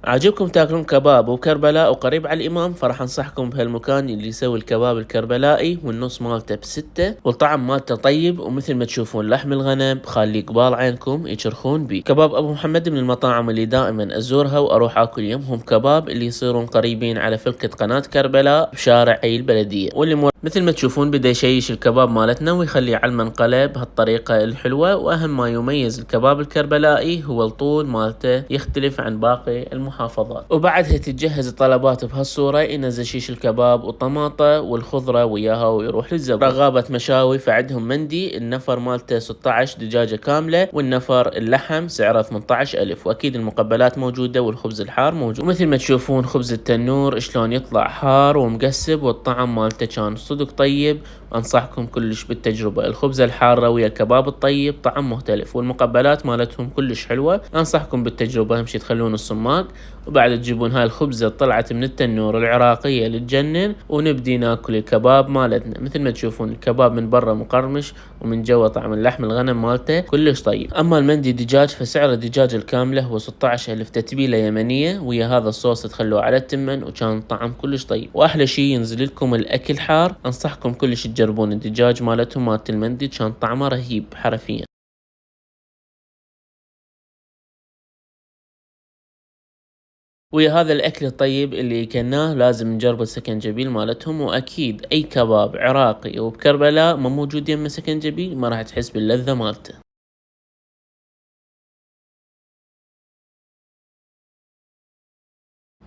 عاجبكم تاكلون كباب وكربلاء وقريب على الإمام، فراح أنصحكم بهالمكان اللي يسوي الكباب الكربلائي، والنص مالته ب6، والطعم مالته طيب، ومثل ما تشوفون لحم الغنم خالي قبال عينكم يشرخون بيه. كباب أبو محمد من المطاعم اللي دائما أزورها وأروح أكل يمهم كباب، اللي يصيرون قريبين على فلكة قناة كربلاء بشارع حي البلدية. مثل ما تشوفون بدا يشيش الكباب مالتنا ويخليه على المنقلة بهالطريقة الحلوة. وأهم ما يميز الكباب الكربلائي هو الطول مالته، يختلف عن باقي المحافظات. وبعدها تتجهز الطلبات بهالصورة، ينزل شيش الكباب وطماطة والخضرة وياها ويروح للزبون. رغابة مشاوي، فعندهم مندي النفر مالته 16 دجاجة كاملة، والنفر اللحم سعره 18,000، وأكيد المقبلات موجودة والخبز الحار موجود. ومثل ما تشوفون خبز التنور شلون يطلع حار ومقسب، والطعم مالته كان صدق طيب. أنصحكم كلش بالتجربة، الخبزة الحارة ويا الكباب الطيب طعم مختلف، والمقبلات مالتهم كلش حلوة. أنصحكم بالتجربة، أهم شي تخلون الصماق، وبعد تجيبون هاي الخبزة طلعت من التنور العراقية اللي تجنن، ونبدي ناكل الكباب مالتنا. مثل ما تشوفون الكباب من برا مقرمش، ومن جوا طعم اللحم الغنم مالته كلش طيب. أما المندي دجاج فسعر الدجاج الكاملة هو 16,000، تتبيلة يمنية ويا هذا الصوص تخلوه على التمن، وكان طعم كلش طيب. وأحلى شي ينزل لكم الأكل حار، أنصحكم كلش تجربون الدجاج مالتهم مالت المندي، كان طعمه رهيب حرفيا. ويا هذا الأكل الطيب اللي كناه لازم نجرب السكنجبيل مالتهم، وأكيد أي كباب عراقي وبكربلاء ما موجود يمه سكنجبيل ما راح تحس باللذة مالته.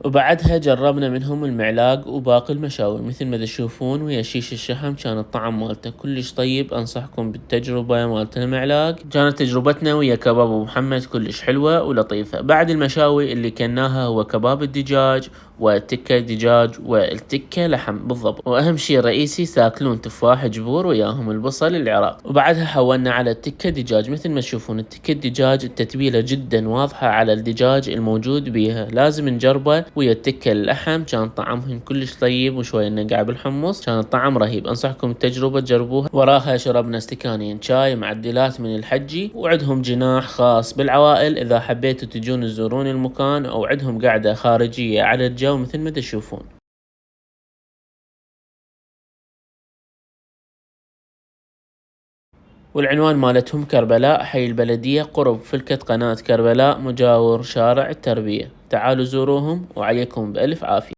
وبعدها جربنا منهم المعلاق وباقي المشاوي، مثل ما تشوفون ويا شيش الشحم كان الطعم مالته كلش طيب. انصحكم بالتجربة مالت المعلاق. كانت تجربتنا ويا كباب ابو محمد كلش حلوة ولطيفة. بعد المشاوي اللي كناها هو كباب الدجاج والتكة دجاج والتكة لحم بالضبط، واهم شي رئيسي تاكلون تفاح جبور وياهم البصل العراق. وبعدها حولنا على التكة دجاج. مثل ما تشوفون التكة الدجاج التتبيلة جدا واضحة على الدجاج الموجود بيها، لازم نجربه ويا التكة اللحم، كان طعمهم كلش طيب، وشوية نقع بالحمص، كان الطعم رهيب. انصحكم التجربة تجربوها. وراها شربنا استكانين شاي معدلات من الحجي، وعندهم جناح خاص بالعوائل اذا حبيتوا تجون تزورون المكان، او عندهم قعدة خارجية على الجو مثل ما تشوفون. والعنوان مالتهم كربلاء حي البلدية، قرب فلكة قناة كربلاء، مجاور شارع التربية. تعالوا زوروهم وعليكم بألف عافية.